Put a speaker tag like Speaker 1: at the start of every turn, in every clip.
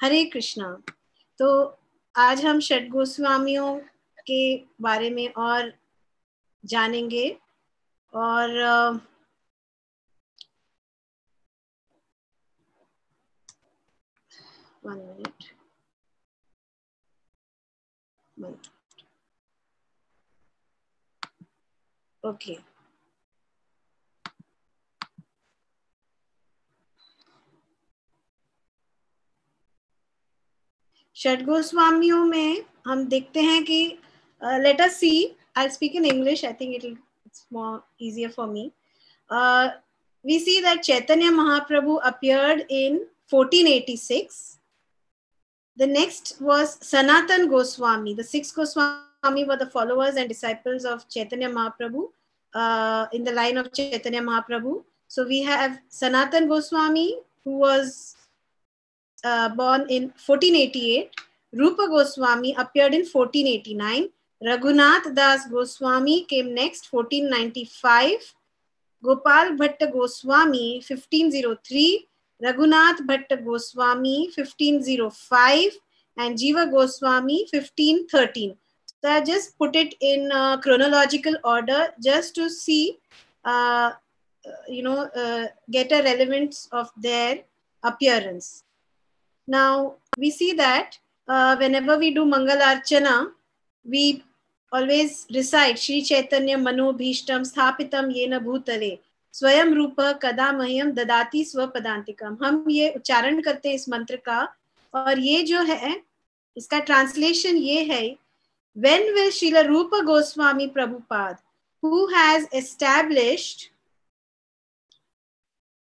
Speaker 1: हरे कृष्णा। तो आज हम षट गोस्वामियों के बारे में और जानेंगे और वन मिनट। ओके, षट गोस्वामियों में हम देखते हैं कि let us see, I speak in English, I think it's more easier for me. We see that Chaitanya Mahaprabhu appeared in 1486. The next was Sanatan Goswami. The six Goswami were the followers and disciples of Chaitanya Mahaprabhu in the line of Chaitanya Mahaprabhu. So we have Sanatan Goswami, who was born in 1488. Rupa Goswami appeared in 1489. Raghunath Das Goswami came next, 1495. Gopal Bhatta Goswami, 1503. Raghunath Bhatta Goswami, 1505. And Jiva Goswami, 1513. So I just put it in chronological order just to see, get a relevance of their appearance. Now, we see that whenever we do Mangal Archana, we always recite Shri Chaitanya Mano Bhishtam Sthapitam Yena Bhutale Swayam Rupa Kada Mahyam Dadati Swapadantikam. हम ये उच्चारण करते हैं इस मंत्र का, और ये जो है इसका ट्रांसलेशन ये है, when will Srila Rupa Goswami Prabhupada, who has established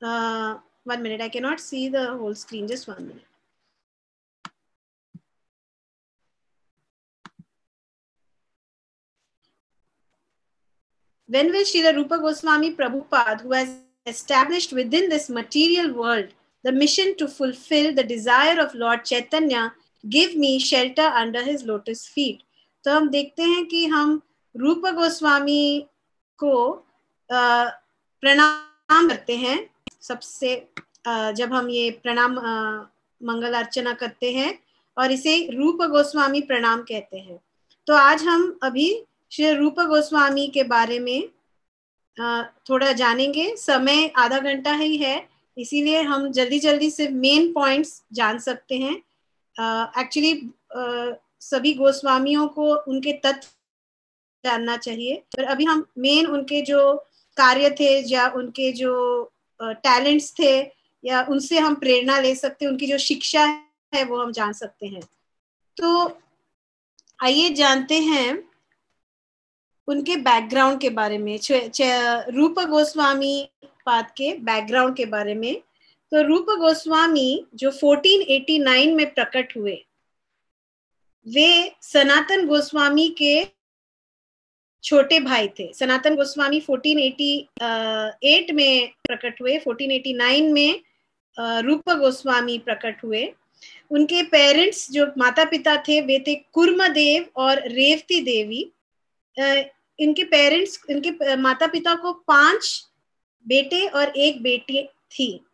Speaker 1: 1 minute, I cannot see the whole screen, just 1 minute. When will Srila Rupa Goswami Prabhupada, who has established within this material world the mission to fulfill the desire of Lord Chaitanya, give me shelter under his lotus feet? तो हम देखते हैं कि हम रूप गोस्वामी को प्रणाम करते हैं सबसे, जब हम ये प्रणाम मंगल अर्चना करते हैं, और इसे रूप गोस्वामी प्रणाम कहते हैं। तो आज हम अभी श्री रूप गोस्वामी के बारे में थोड़ा जानेंगे। समय आधा घंटा ही है, इसीलिए हम जल्दी जल्दी से मेन पॉइंट्स जान सकते हैं। एक्चुअली सभी गोस्वामियों को उनके तत्व जानना चाहिए, पर अभी हम मेन उनके जो कार्य थे या उनके जो टैलेंट्स थे या उनसे हम प्रेरणा ले सकते हैं, उनकी जो शिक्षा है वो हम जान सकते हैं। तो आइए जानते हैं उनके बैकग्राउंड के बारे में, रूप गोस्वामी पाद के बैकग्राउंड के बारे में। तो रूप गोस्वामी जो 1489 में प्रकट हुए, वे सनातन गोस्वामी के छोटे भाई थे। सनातन गोस्वामी 1488 में प्रकट हुए, 1489 में रूप गोस्वामी प्रकट हुए। उनके पेरेंट्स जो माता पिता थे वे थे कुर्मदेव और रेवती देवी। इनके पेरेंट्स, इनके माता पिता को 5 बेटे और 1 बेटी थी।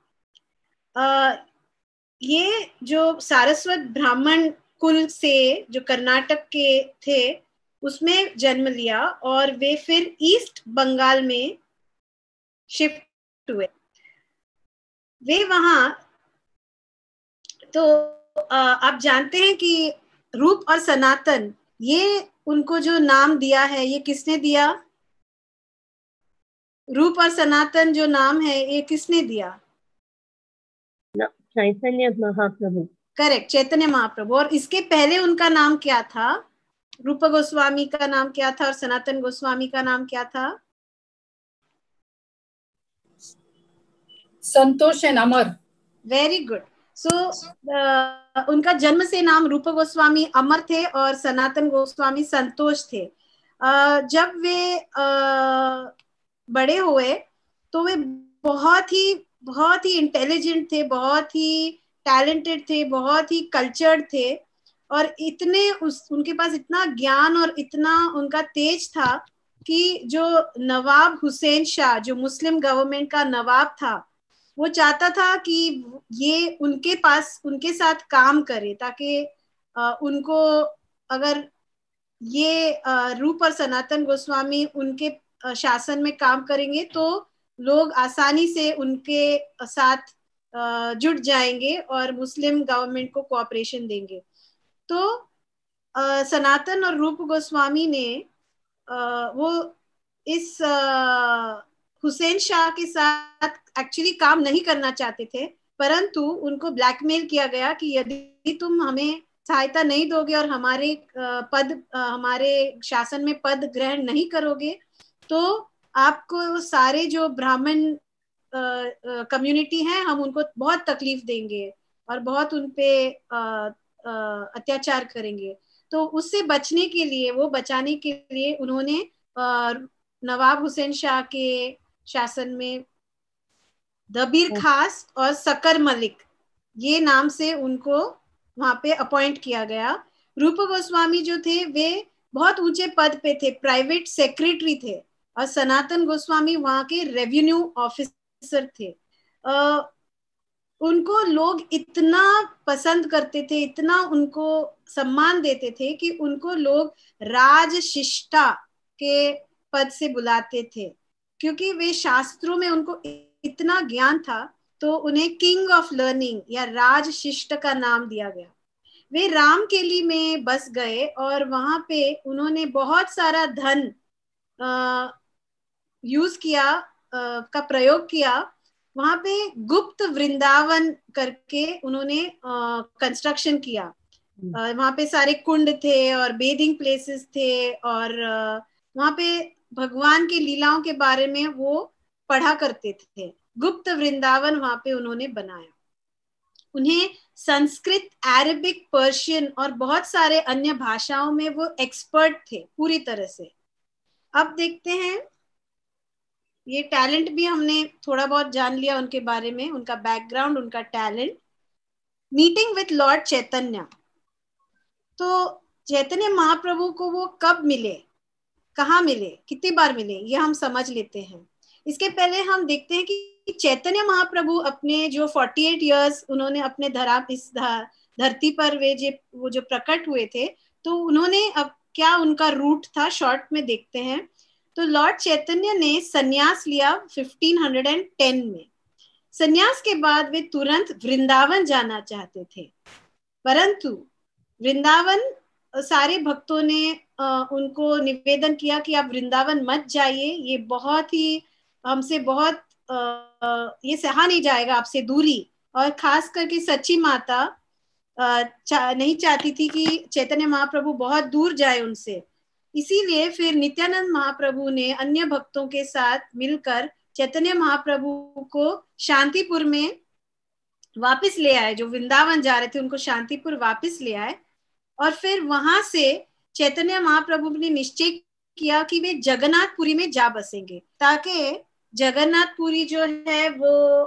Speaker 1: ये जो सारस्वत ब्राह्मण कुल से जो कर्नाटक के थे उसमें जन्म लिया, और वे फिर ईस्ट बंगाल में शिफ्ट हुए। वे वहां, तो आप जानते हैं कि रूप और सनातन, ये उनको जो नाम दिया है ये किसने दिया? रूप और सनातन जो नाम है ये किसने दिया?
Speaker 2: चैतन्य महाप्रभु।
Speaker 1: करेक्ट, चैतन्य महाप्रभु। और इसके पहले उनका नाम क्या था? रूप गोस्वामी का नाम क्या था और सनातन गोस्वामी का नाम क्या था?
Speaker 3: Santosh and Amar.
Speaker 1: Very good. So उनका जन्म से नाम रूप गोस्वामी अमर थे और सनातन गोस्वामी संतोष थे। जब वे बड़े हुए तो वे बहुत ही इंटेलिजेंट थे, बहुत ही टैलेंटेड थे, बहुत ही कल्चर्ड थे, और इतने उनके पास इतना ज्ञान और इतना उनका तेज था कि जो नवाब हुसैन शाह, जो मुस्लिम गवर्नमेंट का नवाब था, वो चाहता था कि ये उनके पास उनके साथ काम करे, ताकि उनको, अगर ये रूप और सनातन गोस्वामी उनके शासन में काम करेंगे तो लोग आसानी से उनके साथ जुट जाएंगे और मुस्लिम गवर्नमेंट को कोऑपरेशन देंगे। तो सनातन और रूप गोस्वामी ने वो इस हुसैन शाह के साथ एक्चुअली काम नहीं करना चाहते थे, परंतु उनको ब्लैकमेल किया गया कि यदि तुम हमें सहायता नहीं दोगे और हमारे शासन में पद ग्रहण नहीं करोगे तो आपको सारे जो ब्राह्मण कम्युनिटी हैं हम उनको बहुत तकलीफ देंगे और बहुत उनपे अत्याचार करेंगे। तो उससे बचने के लिए, वो बचाने के लिए उन्होंने नवाब हुसैन शाह के शासन में दबीर खास और सकर मलिक, ये नाम से उनको वहां पे अपॉइंट किया गया। रूप गोस्वामी जो थे वे बहुत ऊंचे पद पे थे, प्राइवेट सेक्रेटरी थे, और सनातन गोस्वामी वहां के रेवेन्यू ऑफिसर थे। उनको लोग इतना पसंद करते थे, इतना उनको सम्मान देते थे कि उनको लोग राजशिष्टा के पद से बुलाते थे, क्योंकि वे शास्त्रों में उनको इतना ज्ञान था, तो उन्हें किंग ऑफ लर्निंग या राजशिष्ट का नाम दिया गया। वे रामकेली में बस गए और वहां पे उन्होंने बहुत सारा धन यूज किया, का प्रयोग किया। वहां पे गुप्त वृंदावन करके उन्होंने कंस्ट्रक्शन किया। वहां पे सारे कुंड थे और बेदिंग प्लेसेस थे, और वहां पे भगवान की लीलाओं के बारे में वो पढ़ा करते थे। गुप्त वृंदावन वहां पे उन्होंने बनाया। उन्हें संस्कृत, अरबिक, पर्शियन और बहुत सारे अन्य भाषाओं में वो एक्सपर्ट थे पूरी तरह से। अब देखते हैं, ये टैलेंट भी हमने थोड़ा बहुत जान लिया उनके बारे में, उनका बैकग्राउंड, उनका टैलेंट। मीटिंग विथ लॉर्ड चैतन्य। तो चैतन्य महाप्रभु को वो कब मिले, कहाँ मिले, कितनी बार मिले, ये हम समझ लेते हैं। इसके पहले हम देखते हैं कि चैतन्य महाप्रभु अपने जो 48 इयर्स उन्होंने अपने इस धरती पर वो जो प्रकट हुए थे, तो उन्होंने अब क्या उनका रूट था, शॉर्ट में देखते हैं। तो लॉर्ड चैतन्य ने संन्यास लिया 1510 में। संन्यास के बाद वे तुरंत वृंदावन जाना चाहते थे, परंतु वृंदावन सारे भक्तों ने उनको निवेदन किया कि आप वृंदावन मत जाइए, ये बहुत ही हमसे बहुत ये सहा नहीं जाएगा आपसे दूरी। और खास करके सच्ची माता नहीं चाहती थी कि चैतन्य महाप्रभु बहुत दूर जाए उनसे। इसीलिए फिर नित्यानंद महाप्रभु ने अन्य भक्तों के साथ मिलकर चैतन्य महाप्रभु को शांतिपुर में वापस ले आए। जो वृंदावन जा रहे थे उनको शांतिपुर वापस ले आए, और फिर वहां से चैतन्य महाप्रभु ने निश्चय किया कि वे जगन्नाथपुरी में जा बसेंगे, ताकि जगन्नाथपुरी जो है वो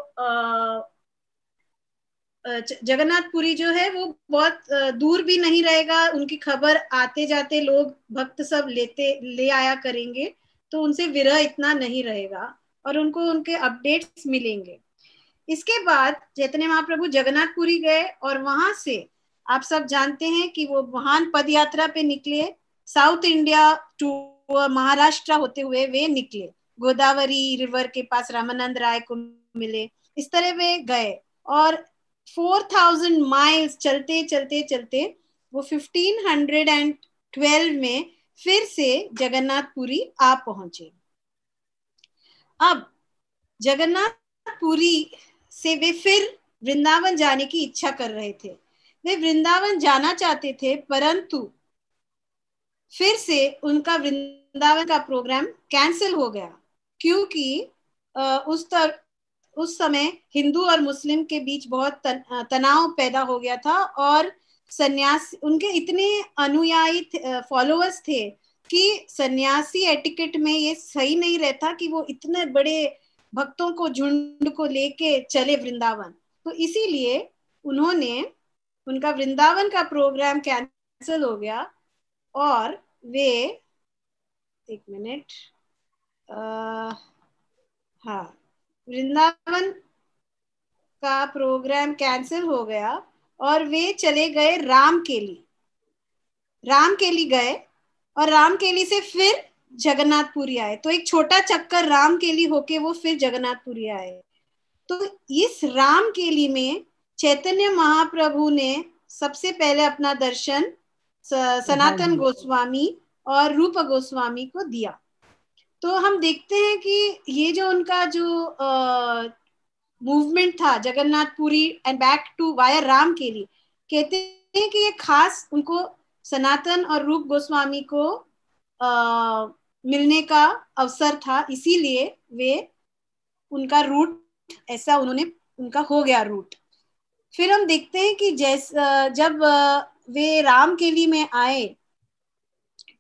Speaker 1: जगन्नाथपुरी जो है वो बहुत दूर भी नहीं रहेगा, उनकी खबर आते जाते लोग भक्त सब ले आया करेंगे, तो उनसे विरह इतना नहीं रहेगा और उनको उनके अपडेट्स मिलेंगे। इसके बाद चैतन्य महाप्रभु जगन्नाथपुरी गए, और वहां से आप सब जानते हैं कि वो महान पद यात्रा पे निकले। साउथ इंडिया टू महाराष्ट्र होते हुए वे निकले, गोदावरी रिवर के पास रामानंद राय को मिले। इस तरह वे गए और 4000 माइल्स चलते चलते चलते वो 1512 में फिर से जगन्नाथपुरी आ पहुंचे। अब जगन्नाथपुरी से वे फिर वृंदावन जाने की इच्छा कर रहे थे। वे वृंदावन जाना चाहते थे, परंतु फिर से उनका वृंदावन का प्रोग्राम कैंसिल हो गया, क्योंकि उस समय हिंदू और मुस्लिम के बीच बहुत तनाव पैदा हो गया था, और सन्यासी उनके इतने अनुयायी फॉलोअर्स थे कि सन्यासी एटिकेट में ये सही नहीं रहता कि वो इतने बड़े भक्तों को, झुंड को लेके चले वृंदावन। तो इसीलिए उनका वृंदावन का प्रोग्राम कैंसिल हो गया, और वे एक मिनट हाँ, वृंदावन का प्रोग्राम कैंसिल हो गया और वे चले गए रामकेली गए और रामकेली से फिर जगन्नाथपुरी आए। तो एक छोटा चक्कर रामकेली होके वो फिर जगन्नाथपुरी आए। तो इस रामकेली में चैतन्य महाप्रभु ने सबसे पहले अपना दर्शन सनातन गोस्वामी और रूप गोस्वामी को दिया। तो हम देखते हैं कि ये जो उनका जो मूवमेंट था Jagannathpuri and back to via Ramkeli, कहते हैं कि ये खास उनको सनातन और रूप गोस्वामी को मिलने का अवसर था, इसीलिए वे उनका रूट ऐसा उनका हो गया रूट। फिर हम देखते हैं कि जब वे रामकेली में आए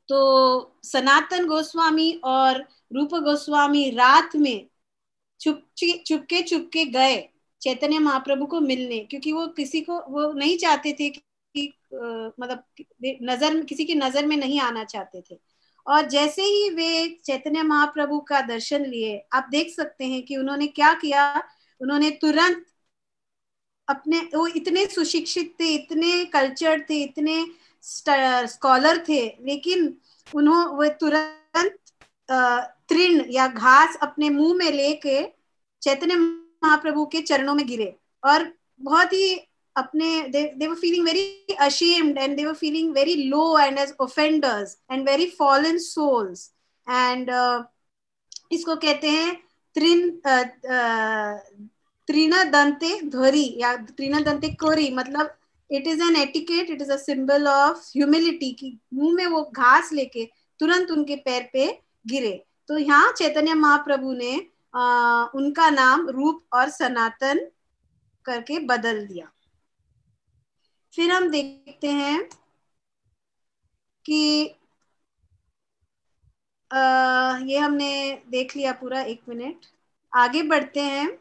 Speaker 1: तो सनातन गोस्वामी और रूप गोस्वामी रात में चुपके गए चैतन्य महाप्रभु को मिलने, क्योंकि वो नहीं चाहते थे कि मतलब किसी की नजर में नहीं आना चाहते थे। और जैसे ही वे चैतन्य महाप्रभु का दर्शन लिए, आप देख सकते हैं कि उन्होंने क्या किया। उन्होंने तुरंत वो इतने सुशिक्षित थे, इतने कल्चर्ड थे, इतने स्कॉलर थे, लेकिन वो तुरंत तृण या घास अपने मुंह में लेके चैतन्य महाप्रभु के चरणों में गिरे और बहुत ही they were feeling very ashamed and they were feeling very low and as offenders and very fallen souls and इसको कहते हैं त्रिनदंते ध्वरी या त्रिनदंते कोरी, मतलब it is an etiquette, it is a symbol of humility की मुंह में वो घास लेके तुरंत उनके पैर पे गिरे। तो यहाँ चैतन्य महाप्रभु ने उनका नाम रूप और सनातन करके बदल दिया। फिर हम देखते हैं कि ये हमने देख लिया पूरा। 1 मिनट आगे बढ़ते हैं।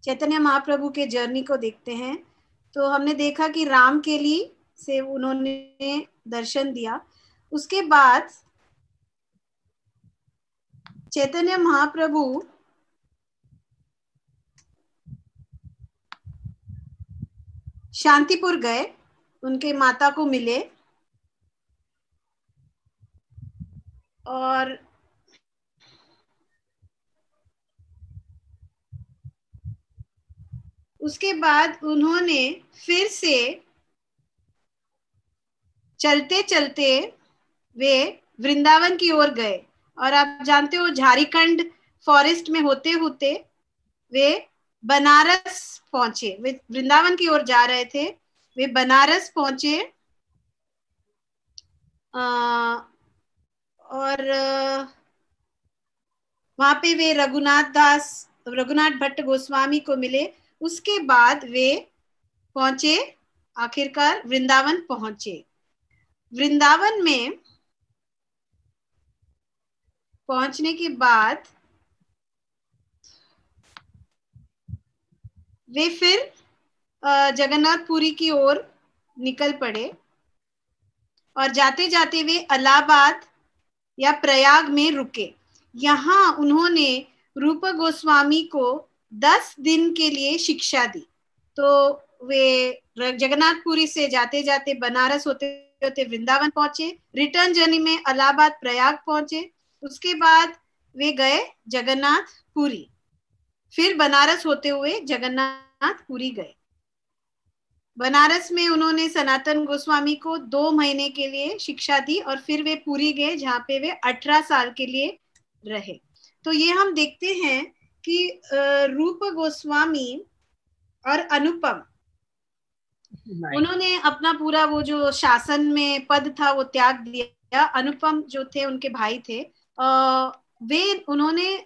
Speaker 1: चैतन्य महाप्रभु के जर्नी को देखते हैं। तो हमने देखा कि रामकेली से उन्होंने दर्शन दिया। उसके बाद चैतन्य महाप्रभु शांतिपुर गए, उनके माता को मिले और उसके बाद उन्होंने फिर से चलते चलते वे वृंदावन की ओर गए। और आप जानते हो झारखंड फॉरेस्ट में होते होते वे बनारस पहुंचे। वे वृंदावन की ओर जा रहे थे, वे बनारस पहुंचे और वहां पे वे रघुनाथ भट्ट गोस्वामी को मिले। उसके बाद वे पहुंचे, आखिरकार वृंदावन पहुंचे। वृंदावन में पहुंचने के बाद वे फिर जगन्नाथपुरी की ओर निकल पड़े और जाते जाते वे इलाहाबाद या प्रयाग में रुके। यहाँ उन्होंने रूप गोस्वामी को 10 दिन के लिए शिक्षा दी। तो वे जगन्नाथपुरी से जाते जाते बनारस होते होते वृंदावन पहुंचे, रिटर्न जर्नी में इलाहाबाद प्रयाग पहुंचे। उसके बाद वे गए जगन्नाथपुरी, फिर बनारस होते हुए जगन्नाथपुरी गए। बनारस में उन्होंने सनातन गोस्वामी को 2 महीने के लिए शिक्षा दी और फिर वे पुरी गए, जहाँ पे वे 18 साल के लिए रहे। तो ये हम देखते हैं कि रूप गोस्वामी और अनुपम, उन्होंने अपना पूरा वो जो शासन में पद था वो त्याग दिया। अनुपम जो थे उनके भाई थे, उन्होंने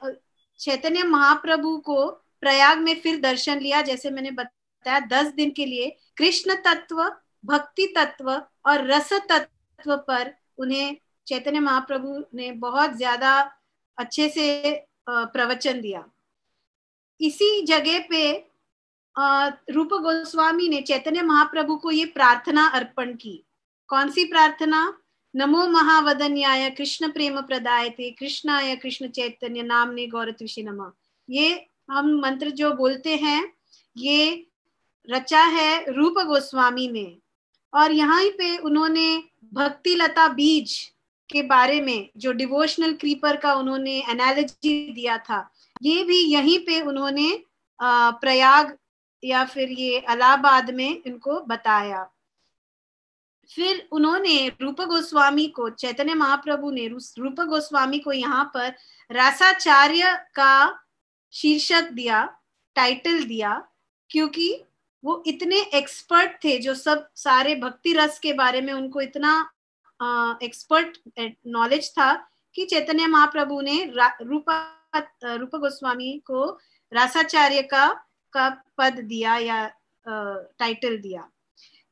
Speaker 1: चैतन्य महाप्रभु को प्रयाग में फिर दर्शन लिया। जैसे मैंने बताया 10 दिन के लिए कृष्ण तत्व, भक्ति तत्व और रस तत्व पर उन्हें चैतन्य महाप्रभु ने बहुत ज्यादा अच्छे से प्रवचन दिया। इसी जगह पे रूप गोस्वामी ने चैतन्य महाप्रभु को ये प्रार्थना अर्पण की। कौन सी प्रार्थना? नमो महावदन्याय कृष्ण प्रेम प्रदायते कृष्णाय कृष्ण चैतन्य नामने गौरत्विषे नमः। ये हम मंत्र जो बोलते हैं ये रचा है रूप गोस्वामी ने, और यहाँ पे उन्होंने भक्ति लता बीज के बारे में जो डिवोशनल क्रीपर का उन्होंने एनालॉजी दिया था, ये भी यहीं पे उन्होंने प्रयाग या फिर ये इलाहाबाद में इनको बताया। फिर उन्होंने रूप गोस्वामी को, चैतन्य महाप्रभु ने रूप गोस्वामी को यहाँ पर रासाचार्य का शीर्षक दिया, टाइटल दिया, क्योंकि वो इतने एक्सपर्ट थे, जो सब सारे भक्ति रस के बारे में उनको इतना एक्सपर्ट नॉलेज था कि चैतन्य महाप्रभु ने रूप गोस्वामी को रासाचार्य का पद दिया या टाइटल दिया।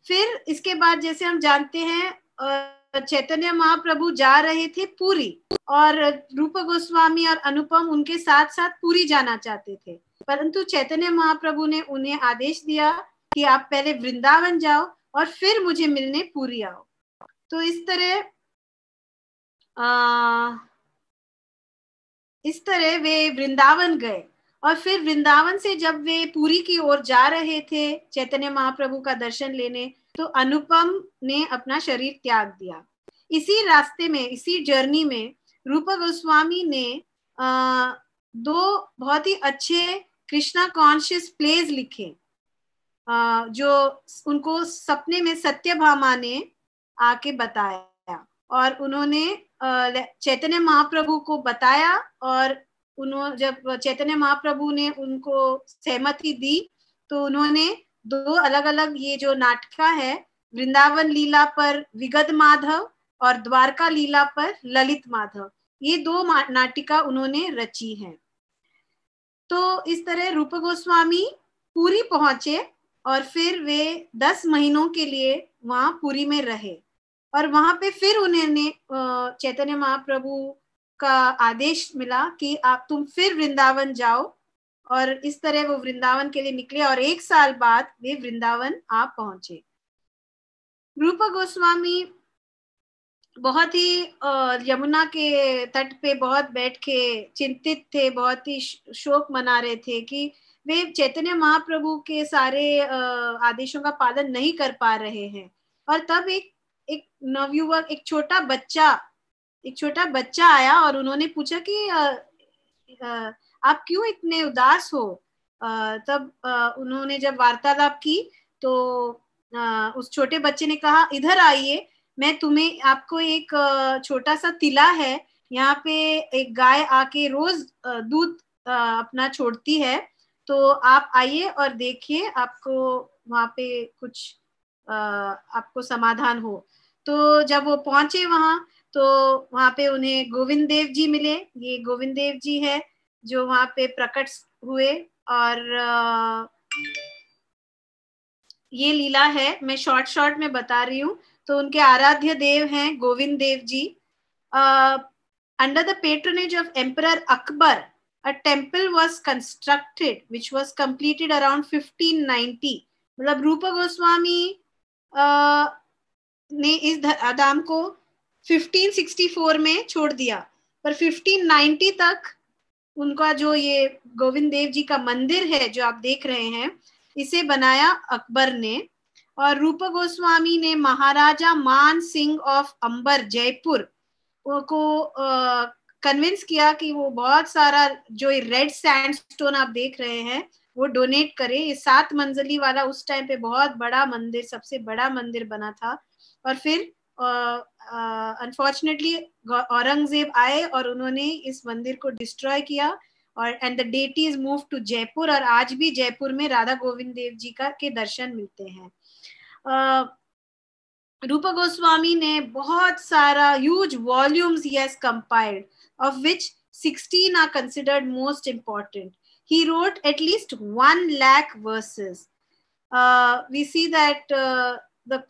Speaker 1: फिर इसके बाद जैसे हम जानते हैं चैतन्य महाप्रभु जा रहे थे पुरी, और रूप गोस्वामी और अनुपम उनके साथ साथ पुरी जाना चाहते थे, परंतु चैतन्य महाप्रभु ने उन्हें आदेश दिया कि आप पहले वृंदावन जाओ और फिर मुझे मिलने पुरी आओ। तो इस तरह वे वृंदावन गए, और फिर वृंदावन से जब वे पुरी की ओर जा रहे थे चैतन्य महाप्रभु का दर्शन लेने, तो अनुपम ने अपना शरीर त्याग दिया। इसी रास्ते में, इसी जर्नी में रूप गोस्वामी ने दो बहुत ही अच्छे कृष्णा कॉन्शियस प्लेज लिखे, जो उनको सपने में सत्यभामा ने आके बताया, और उन्होंने चैतन्य महाप्रभु को बताया, और जब चैतन्य महाप्रभु ने उनको सहमति दी तो उन्होंने दो अलग अलग ये जो नाटका है, वृंदावन लीला पर विगत माधव और द्वारका लीला पर ललित माधव, ये दो नाटिका उन्होंने रची हैं। तो इस तरह रूप गोस्वामी पुरी पहुंचे, और फिर वे 10 महीनों के लिए वहां पुरी में रहे, और वहां पे फिर उन्होंने चैतन्य महाप्रभु का आदेश मिला कि तुम फिर वृंदावन जाओ, और इस तरह वो वृंदावन के लिए निकले, और 1 साल बाद वे वृंदावन आ पहुंचे। रूप गोस्वामी बहुत ही यमुना के तट पे बहुत बैठ के चिंतित थे, बहुत ही शोक मना रहे थे कि वे चैतन्य महाप्रभु के सारे आदेशों का पालन नहीं कर पा रहे हैं। और तब एक नवयुवक, एक छोटा बच्चा आया, और उन्होंने पूछा कि आप क्यों इतने उदास हो। तब उन्होंने जब वार्तालाप की तो उस छोटे बच्चे ने कहा, इधर आइए, मैं तुम्हें, आपको एक छोटा सा तिला है, यहाँ पे एक गाय आके रोज दूध अपना छोड़ती है, तो आप आइए और देखिए, आपको वहां पे कुछ आपको समाधान हो। तो जब वो पहुंचे वहां, तो वहां पे उन्हें गोविंद देव जी मिले। ये गोविंद देव जी है जो वहां पे प्रकट हुए, और ये लीला है, मैं शॉर्ट में बता रही हूँ। तो उनके आराध्य देव हैं Govind Dev ji. Under the patronage of emperor Akbar, a temple was constructed which was completed around 1590। मतलब रूप गोस्वामी ने इस धाम को 1564 में छोड़ दिया, पर 1590 तक उनका जो ये गोविंद देव जी का मंदिर है जो आप देख रहे हैं, इसे बनाया अकबर ने। और रूप गोस्वामी ने महाराजा मान सिंह ऑफ अंबर जयपुर को कन्विंस किया कि वो बहुत सारा जो रेड सैंडस्टोन आप देख रहे हैं वो डोनेट करे। ये 7 मंजिली वाला उस टाइम पे बहुत बड़ा मंदिर, सबसे बड़ा मंदिर बना था। और फिर अनफॉर्चुनेटली औरंगजेब आए और उन्होंने इस मंदिर को डिस्ट्रॉय किया, और and the deities move to Jaipur. और आज भी जयपुर में राधा गोविंद देव जी के दर्शन मिलते हैं। रूप गोस्वामी ने बहुत सारा huge volumes he has compiled, of which 16 are considered most important. He wrote at least 1 lakh verses. We see that the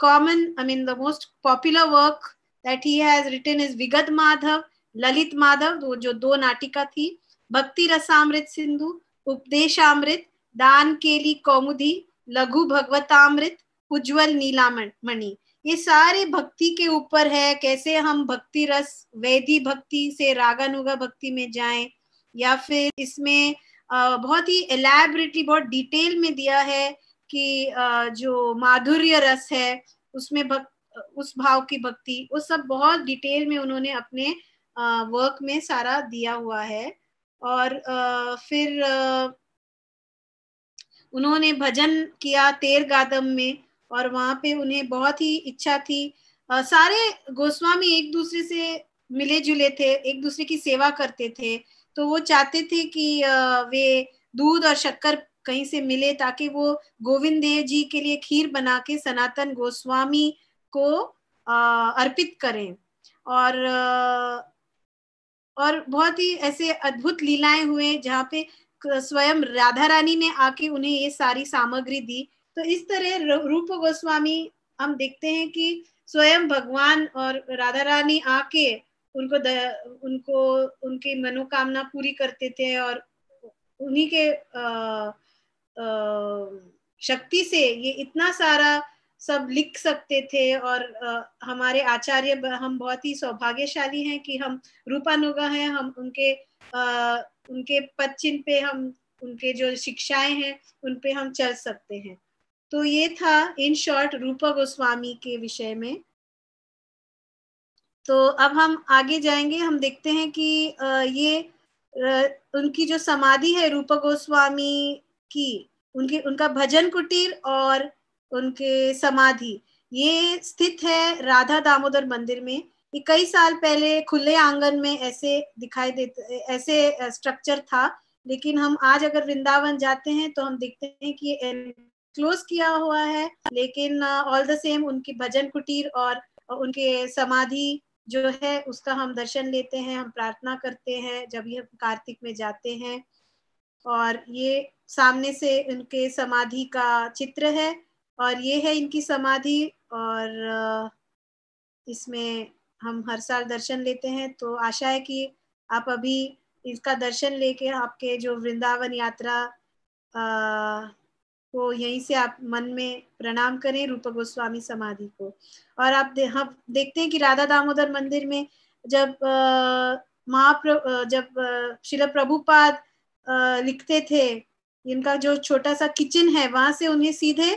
Speaker 1: most popular work that he has written is Vigat Madhav, Lalit Madhav, जो 2 नाटिका थी, भक्ति रसामृत सिंधु, उपदेशामृत, दान केली कौमुदी, लघु भगवतामृत, उज्जवल नीलामणि। ये सारे भक्ति के ऊपर है, कैसे हम भक्ति रस, वैदी भक्ति से रागानुगा भक्ति में जाएं, या फिर इसमें बहुत ही एलैबोरेटली, बहुत डिटेल में दिया है कि जो माधुर्य रस है उसमें उस भाव की भक्ति, वो सब बहुत डिटेल में उन्होंने अपने वर्क में सारा दिया हुआ है। और फिर उन्होंने भजन किया तेर गादम में, और वहां पे उन्हें बहुत ही इच्छा थी। सारे गोस्वामी एक दूसरे से मिले जुले थे, एक दूसरे की सेवा करते थे, तो वो चाहते थे कि वे दूध और शक्कर कहीं से मिले ताकि वो गोविंद देव जी के लिए खीर बना के सनातन गोस्वामी को अर्पित करें। और बहुत ही ऐसे अद्भुत लीलाएं हुए जहाँ पे स्वयं राधा रानी ने आके उन्हें ये सारी सामग्री दी। तो इस तरह रूप गोस्वामी हम देखते हैं कि स्वयं भगवान और राधा रानी आके उनको उनकी मनोकामना पूरी करते थे, और उन्हीं के शक्ति से ये इतना सारा सब लिख सकते थे। और हमारे आचार्य, हम बहुत ही सौभाग्यशाली हैं कि हम रूपानुगा हैं, हम उनके पद चिन्ह पे, हम उनके जो शिक्षाएं हैं उन पे हम चल सकते हैं। तो ये था इन शॉर्ट रूपा गोस्वामी के विषय में। तो अब हम आगे जाएंगे, हम देखते हैं कि ये उनकी जो समाधि है रूपा गोस्वामी की, उनका भजन कुटीर और उनके समाधि ये स्थित है राधा दामोदर मंदिर में। ये कई साल पहले खुले आंगन में ऐसे दिखाई देते, ऐसे स्ट्रक्चर था, लेकिन हम आज अगर वृंदावन जाते हैं तो हम देखते हैं कि ये क्लोज किया हुआ है, लेकिन ऑल द सेम उनकी भजन कुटीर और उनके समाधि जो है उसका हम दर्शन लेते हैं, हम प्रार्थना करते हैं जब ये कार्तिक में जाते हैं। और ये सामने से इनके समाधि का चित्र है, और ये है इनकी समाधि, और इसमें हम हर साल दर्शन लेते हैं। तो आशा है कि आप अभी इसका दर्शन लेके आपके जो वृंदावन यात्रा को यहीं से आप मन में प्रणाम करें रूप गोस्वामी समाधि को। और हम देखते हैं कि राधा दामोदर मंदिर में जब श्रील प्रभुपाद लिखते थे, इनका जो छोटा सा किचन है वहां से उन्हें सीधे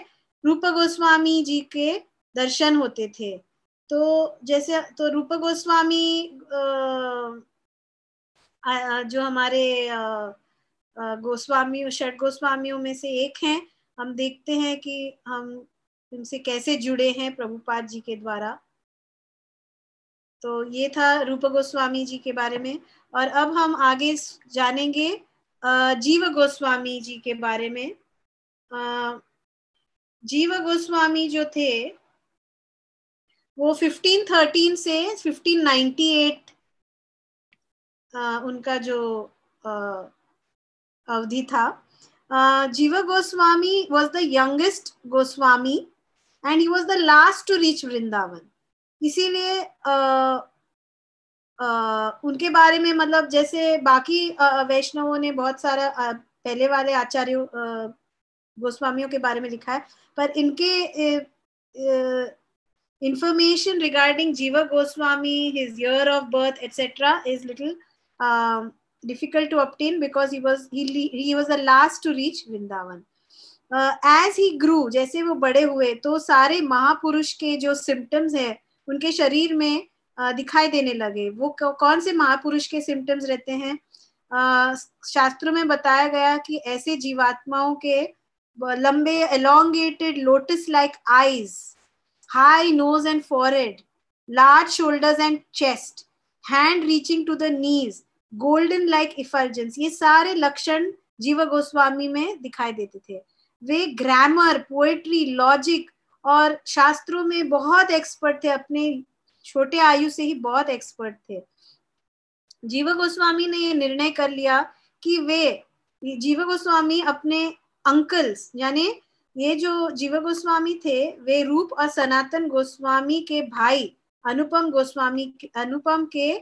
Speaker 1: रूप गोस्वामी जी के दर्शन होते थे। तो जैसे तो रूप गोस्वामी जो हमारे गोस्वामी, षट गोस्वामियों में से एक हैं। हम देखते हैं कि हम उनसे कैसे जुड़े हैं प्रभुपाद जी के द्वारा। तो ये था रूप गोस्वामी जी के बारे में। और अब हम आगे जानेंगे जीव गोस्वामी जी के बारे में। जीव गोस्वामी जो थे वो 1513 से 1598 उनका जो अवधि था। जीवा Goswami was the youngest Goswami and he was the last to reach Vrindavan. इसीलिए उनके बारे में मतलब जैसे बाकी वैष्णवों ने बहुत सारा पहले वाले आचार्यों गोस्वामियों के बारे में लिखा है, पर इनके information regarding Jiva Goswami, his year of birth, etc., is little difficult to obtain because he was the last to reach Vrindavan. As he grew, जैसे वो बड़े हुए तो सारे महापुरुष के जो सिम्टम्स है उनके शरीर में दिखाई देने लगे। वो कौन से महापुरुष के सिम्टम्स रहते हैं? शास्त्रों में बताया गया कि ऐसे जीवात्माओं के लंबे elongated lotus like eyes, high nose and forehead, large shoulders and chest, hand reaching to the knees, golden like effulgence, ये सारे लक्षण जीवा गोस्वामी में दिखाई देते थे। वे ग्रामर, पोएट्री, लॉजिक और शास्त्रों में बहुत एक्सपर्ट थे, अपने छोटे आयु से ही बहुत एक्सपर्ट थे। जीवा गोस्वामी ने ये निर्णय कर लिया कि जीवा गोस्वामी अपने अंकल्स, यानी ये जो जीवा गोस्वामी थे वे रूप और सनातन गोस्वामी के भाई अनुपम के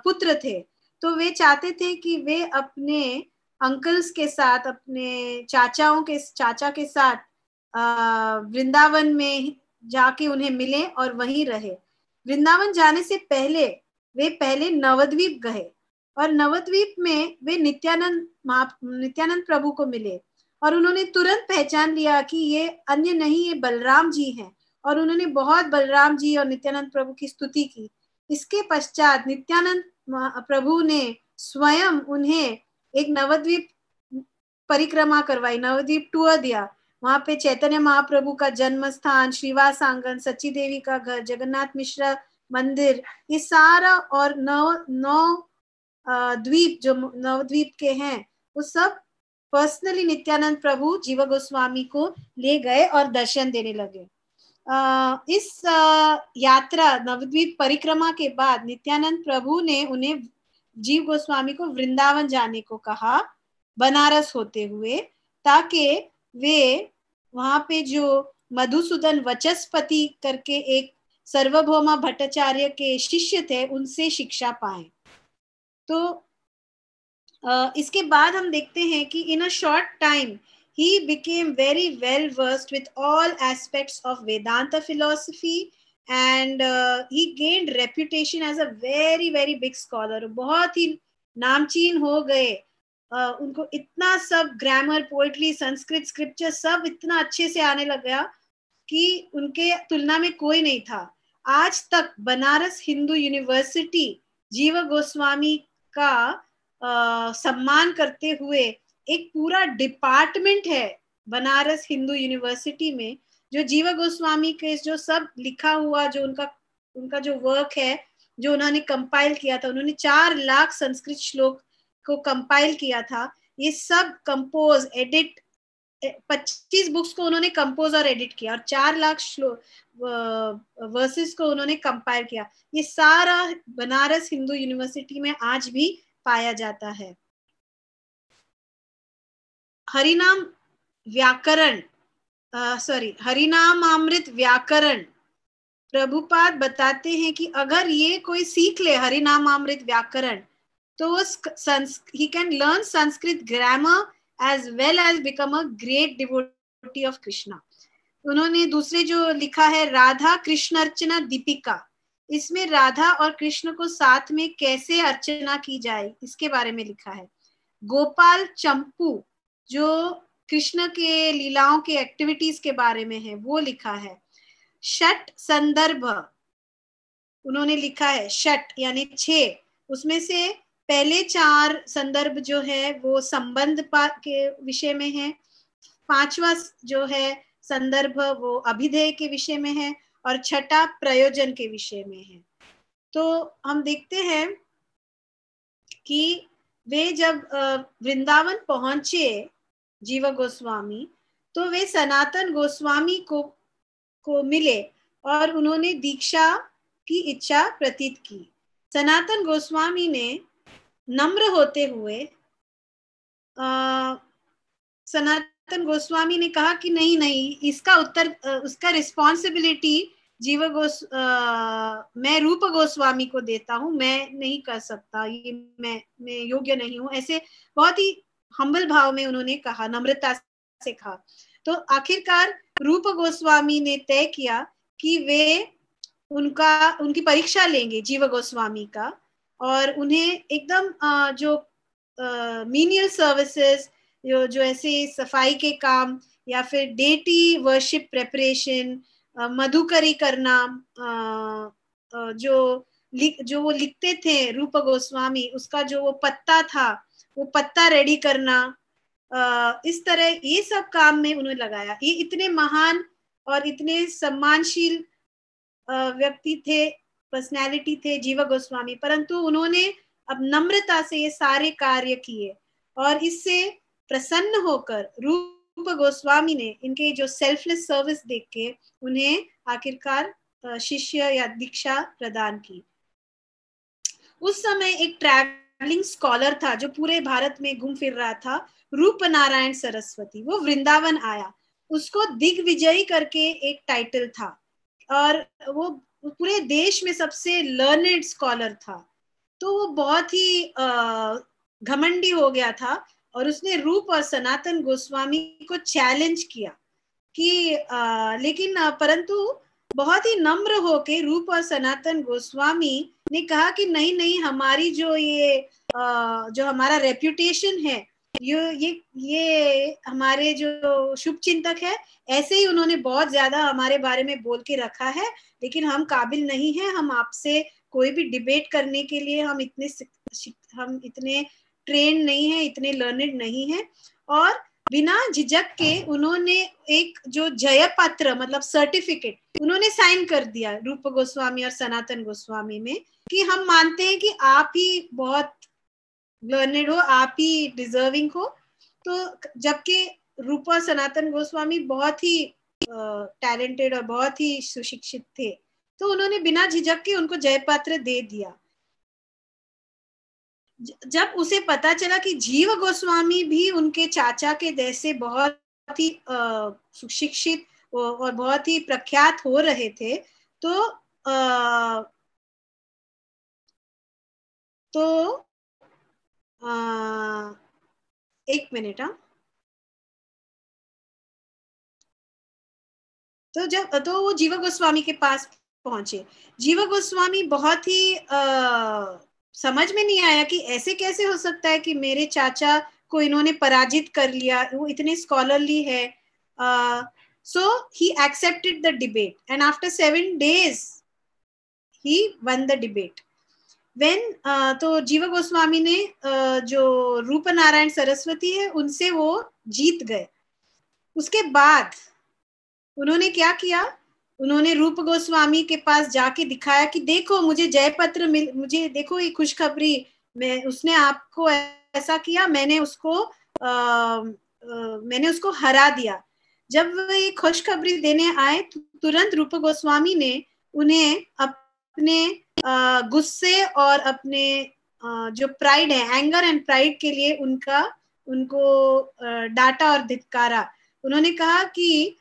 Speaker 1: पुत्र थे। तो वे चाहते थे कि वे अपने अंकल्स के साथ, अपने चाचा के साथ वृंदावन में जाके उन्हें मिले और वहीं रहे। वृंदावन जाने से पहले वे पहले नवद्वीप गए और नवद्वीप में वे नित्यानंद प्रभु को मिले और उन्होंने तुरंत पहचान लिया कि ये अन्य नहीं, ये बलराम जी हैं, और उन्होंने बहुत बलराम जी और नित्यानंद प्रभु की स्तुति की। इसके पश्चात नित्यानंद प्रभु ने स्वयं उन्हें एक नवद्वीप परिक्रमा करवाई, नवद्वीप टूर दिया। वहां पे चैतन्य महाप्रभु का जन्म स्थान, श्रीवास आंगन, सच्ची देवी का घर, जगन्नाथ मिश्रा मंदिर, ये सारा और नौ द्वीप जो नवद्वीप के हैं, वो सब पर्सनली नित्यानंद प्रभु जीवा गोस्वामी को ले गए और दर्शन देने लगे। इस यात्रा नवद्वीप परिक्रमा के बाद नित्यानंद प्रभु ने उन्हें जीव गोस्वामी को वृंदावन जाने को कहा, बनारस होते हुए, ताकि वे वहां पे जो मधुसूदन वचस्पति करके एक सर्वभौमा भट्टाचार्य के शिष्य थे, उनसे शिक्षा पाए। तो इसके बाद हम देखते हैं कि in a short time he became very well versed with all aspects of Vedanta philosophy and he gained reputation as a very very big scholar। बहुत ही नामचीन हो गए। उनको इतना सब ग्रामर, पोएट्री, संस्कृत, स्क्रिप्चर सब इतना अच्छे से आने लगा कि उनके तुलना में कोई नहीं था। आज तक बनारस हिंदू यूनिवर्सिटी जीवा गोस्वामी का सम्मान करते हुए एक पूरा डिपार्टमेंट है बनारस हिंदू यूनिवर्सिटी में, जो जीवा गोस्वामी के जो सब लिखा हुआ, जो उनका जो वर्क है, जो उन्होंने कंपाइल किया था, उन्होंने 4 लाख संस्कृत श्लोक को कंपाइल किया था। ये सब कंपोज, एडिट, 25 बुक्स को उन्होंने कंपोज और एडिट किया और 4 लाख वर्सेस को उन्होंने कंपाइल किया। ये सारा बनारस हिंदू यूनिवर्सिटी में आज भी पाया जाता है। हरिनाम हरिनामामृत व्याकरण, प्रभुपाद बताते हैं कि अगर ये कोई सीख ले हरिनामामृत व्याकरण, तो he can learn Sanskrit grammar as well as become a great devotee of Krishna। उन्होंने दूसरे जो लिखा है राधा कृष्ण अर्चना दीपिका, इसमें राधा और कृष्ण को साथ में कैसे अर्चना की जाए इसके बारे में लिखा है। गोपाल चंपू जो कृष्ण के लीलाओं के एक्टिविटीज के बारे में है, वो लिखा है। षट संदर्भ उन्होंने लिखा है, षट यानी 6, उसमें से पहले 4 संदर्भ जो है वो संबंध के विषय में है, 5वां जो है संदर्भ वो अभिधेय के विषय में है और 6ठा प्रयोजन के विषय में है। तो हम देखते हैं कि वे जब वृंदावन पहुंचे जीवा गोस्वामी, तो वे सनातन गोस्वामी को मिले और उन्होंने दीक्षा की इच्छा प्रतीत की। सनातन गोस्वामी ने नम्र होते हुए सनातन गोस्वामी ने कहा कि नहीं, इसका उत्तर, उसका रिस्पॉन्सिबिलिटी मैं रूप गोस्वामी को देता हूँ, मैं नहीं कर सकता, ये मैं योग्य नहीं हूँ। ऐसे बहुत ही हम्बल भाव में उन्होंने कहा, नम्रता से कहा। तो आखिरकार रूप गोस्वामी ने तय किया कि वे उनकी परीक्षा लेंगे जीवा गोस्वामी का, और उन्हें एकदम जो मीनियल सर्विसेज, जो ऐसे सफाई के काम या फिर डेटी वर्शिप प्रेपरेशन, मधुकरी करना, जो वो लिखते थे रूप गोस्वामी, उसका जो वो पत्ता था, वो पत्ता रेडी करना, इस तरह ये सब काम में उन्होंने लगाया। ये इतने महान और इतने सम्मानशील व्यक्ति थे, पर्सनैलिटी थे जीवा गोस्वामी, परंतु उन्होंने अब नम्रता से ये सारे कार्य किए और इससे प्रसन्न होकर रूप गोस्वामी ने इनके जो सेल्फलेस सर्विस देख के उन्हें आखिरकार शिष्य या दीक्षा प्रदान की। उस समय एक ट्रैवलिंग स्कॉलर था जो पूरे भारत में घूम फिर रहा था, रूप नारायण सरस्वती। वो वृंदावन आया, उसको दिग्विजयी करके एक टाइटल था और वो पूरे देश में सबसे लर्नेड स्कॉलर था। तो वो बहुत ही घमंडी हो गया था और उसने रूप और सनातन गोस्वामी को चैलेंज किया कि लेकिन परंतु बहुत ही नम्र होके रूप और सनातन गोस्वामी ने कहा कि नहीं नहीं, हमारी जो ये जो हमारा रेप्यूटेशन है, ये हमारे जो शुभ चिंतक है, ऐसे ही उन्होंने बहुत ज्यादा हमारे बारे में बोल के रखा है, लेकिन हम काबिल नहीं है, हम आपसे कोई भी डिबेट करने के लिए हम इतने ट्रेन नहीं है, इतने लर्नेड नहीं है। और बिना झिझक के उन्होंने एक जो जय पत्र मतलब सर्टिफिकेट उन्होंने साइन कर दिया रूप गोस्वामी और सनातन गोस्वामी में, कि हम मानते हैं कि आप ही बहुत लर्नेड हो, आप ही डिजर्विंग हो। तो जबकि रूप और सनातन गोस्वामी बहुत ही टैलेंटेड और बहुत ही सुशिक्षित थे, तो उन्होंने बिना झिझक के उनको जय पत्र दे दिया। जब उसे पता चला कि जीव गोस्वामी भी उनके चाचा के जैसे बहुत ही सुशिक्षित और बहुत ही प्रख्यात हो रहे थे, तो एक मिनट। हाँ, तो वो जीवा गोस्वामी के पास पहुंचे। जीवा गोस्वामी बहुत ही समझ में नहीं आया कि ऐसे कैसे हो सकता है कि मेरे चाचा को इन्होंने पराजित कर लिया, वो इतने स्कॉलरली है। So he accepted the debate and after 7 days he won the debate. When तो जीवा गोस्वामी ने जो रूप नारायण सरस्वती है उनसे वो जीत गए। उसके बाद उन्होंने क्या किया, उन्होंने रूप गोस्वामी के पास जाके दिखाया कि देखो मुझे जयपत्र मिल, मुझे देखो ये खुशखबरी, मैं उसने आपको ऐसा किया, मैंने उसको हरा दिया। जब वो ये खुशखबरी देने आए तो तुरंत रूप गोस्वामी ने उन्हें अपने गुस्से और अपने जो प्राइड है, एंगर एंड प्राइड के लिए उनको डांटा और धिक्कारा। उन्होंने कहा कि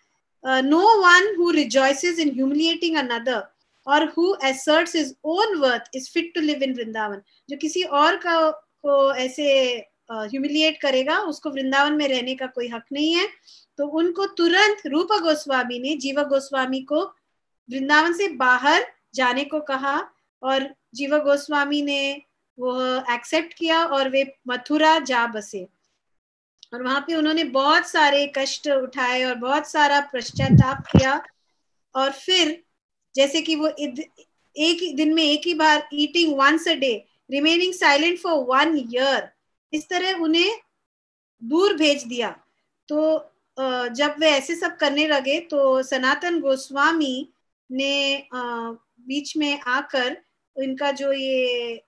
Speaker 1: no one who rejoices in humiliating another or who asserts his own worth is fit to live in Vrindavan. जो किसी और को ऐसे ह्यूमिलिएट करेगा, उसको वृंदावन में रहने का कोई हक नहीं है। तो उनको तुरंत रूप गोस्वामी ने जीवा गोस्वामी को वृंदावन से बाहर जाने को कहा, और जीवा गोस्वामी ने वो एक्सेप्ट किया और वे मथुरा जा बसे। और वहां पे उन्होंने बहुत सारे कष्ट उठाए और बहुत सारा पश्चाताप किया। और फिर जैसे कि वो एक ही दिन में एक ही बार eating once a day, remaining silent for 1 year, इस तरह उन्हें दूर भेज दिया। तो जब वे ऐसे सब करने लगे तो सनातन गोस्वामी ने बीच में आकर इनका जो ये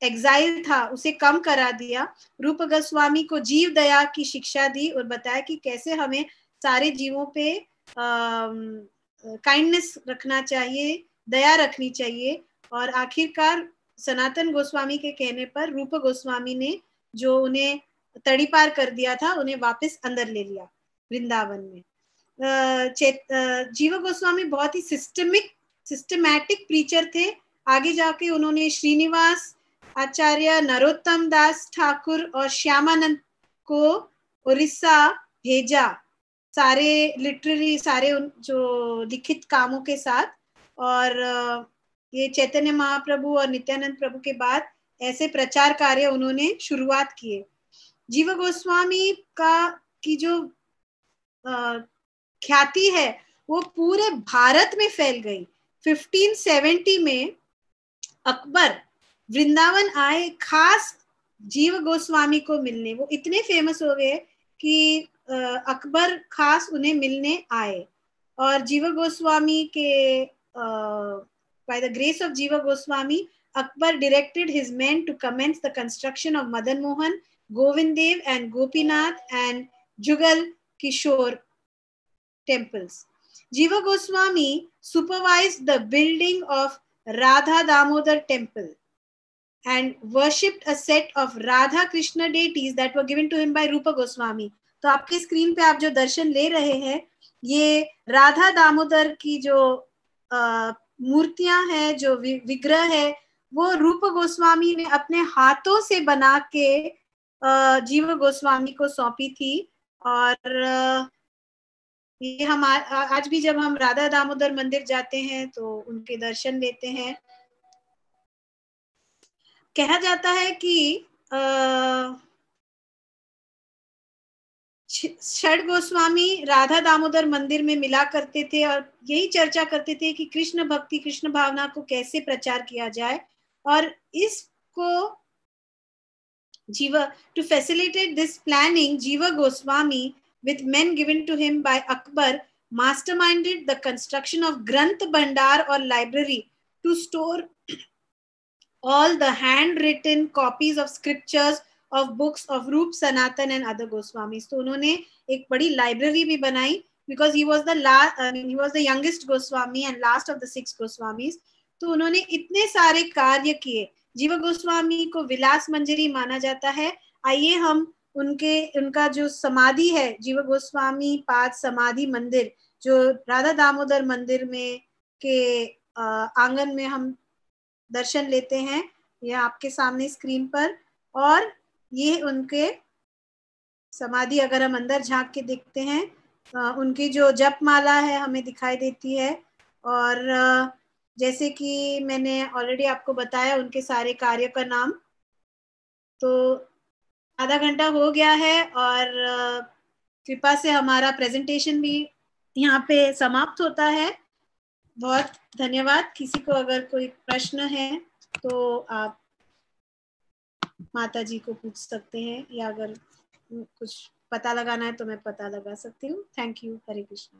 Speaker 1: एग्जाइल था उसे कम करा दिया। रूप गोस्वामी को जीव दया की शिक्षा दी और बताया कि कैसे हमें सारे जीवों पे काइंडनेस रखना चाहिए, दया रखनी चाहिए। और आखिरकार सनातन गोस्वामी के कहने पर रूप गोस्वामी ने जो उन्हें तड़ी पार कर दिया था, उन्हें वापस अंदर ले लिया वृंदावन में। जीव गोस्वामी बहुत ही सिस्टमैटिक प्रीचर थे। आगे जाके उन्होंने श्रीनिवास आचार्य, नरोत्तम दास ठाकुर और श्यामानंद को उड़ीसा भेजा, सारे लिटरेरी सारे जो लिखित कामों के साथ। और ये चैतन्य महाप्रभु और नित्यानंद प्रभु के बाद ऐसे प्रचार कार्य उन्होंने शुरुआत किए। जीव गोस्वामी की जो ख्याति है वो पूरे भारत में फैल गई। 1570 में अकबर वृंदावन आए खास जीव गोस्वामी को मिलने। वो इतने फेमस हो गए कि अकबर खास उन्हें मिलने आए। और जीव गोस्वामी के by the grace of Jiva Goswami, Akbar directed his men to commence the construction of Madan Mohan, Govind Dev and Gopinath and Jugal Kishore temples. Jiva Goswami supervised the building of Radha Damodar temple and worshipped a set of Radha Krishna deities that were given to him by Rupa Goswami. तो आपके screen पे आप जो दर्शन ले रहे हैं, ये राधा दामोदर की जो मूर्तियां हैं, जो विग्रह है, वो रूप गोस्वामी ने अपने हाथों से बना के जीव गोस्वामी को सौंपी थी। और ये हम आज भी जब हम राधा दामोदर मंदिर जाते हैं तो उनके दर्शन लेते हैं। कहा जाता है कि षड गोस्वामी राधा दामोदर मंदिर में मिला करते थे और यही चर्चा करते थे कि कृष्ण भक्ति, कृष्ण भावना को कैसे प्रचार किया जाए। और इसको Jiva, to facilitate this planning, Jiva Goswami, with men given to him by Akbar, masterminded the construction of Granth Bhandar or library to store all the handwritten copies of scriptures of books of Roop Sanatan and other Goswamis. तो उन्होंने एक बड़ी library भी बनाई because he was the last, he was the youngest Goswami and last of the 6 Goswamis. तो उन्होंने इतने सारे कार्य किए। जीव गोस्वामी को विलास मंजरी माना जाता है। आइए हम उनका जो समाधि है, जीव गोस्वामी पाद समाधि मंदिर, जो राधा दामोदर मंदिर में के आंगन में हम दर्शन लेते हैं, ये आपके सामने स्क्रीन पर। और ये उनके समाधि अगर हम अंदर झांक के देखते हैं, उनकी जो जप माला है हमें दिखाई देती है। और जैसे कि मैंने ऑलरेडी आपको बताया उनके सारे कार्य का नाम। तो आधा घंटा हो गया है और कृपा से हमारा प्रेजेंटेशन भी यहाँ पे समाप्त होता है। बहुत धन्यवाद। किसी को अगर कोई प्रश्न है तो आप माता जी को पूछ सकते हैं, या अगर कुछ पता लगाना है तो मैं पता लगा सकती हूँ। Thank you. हरे कृष्णा।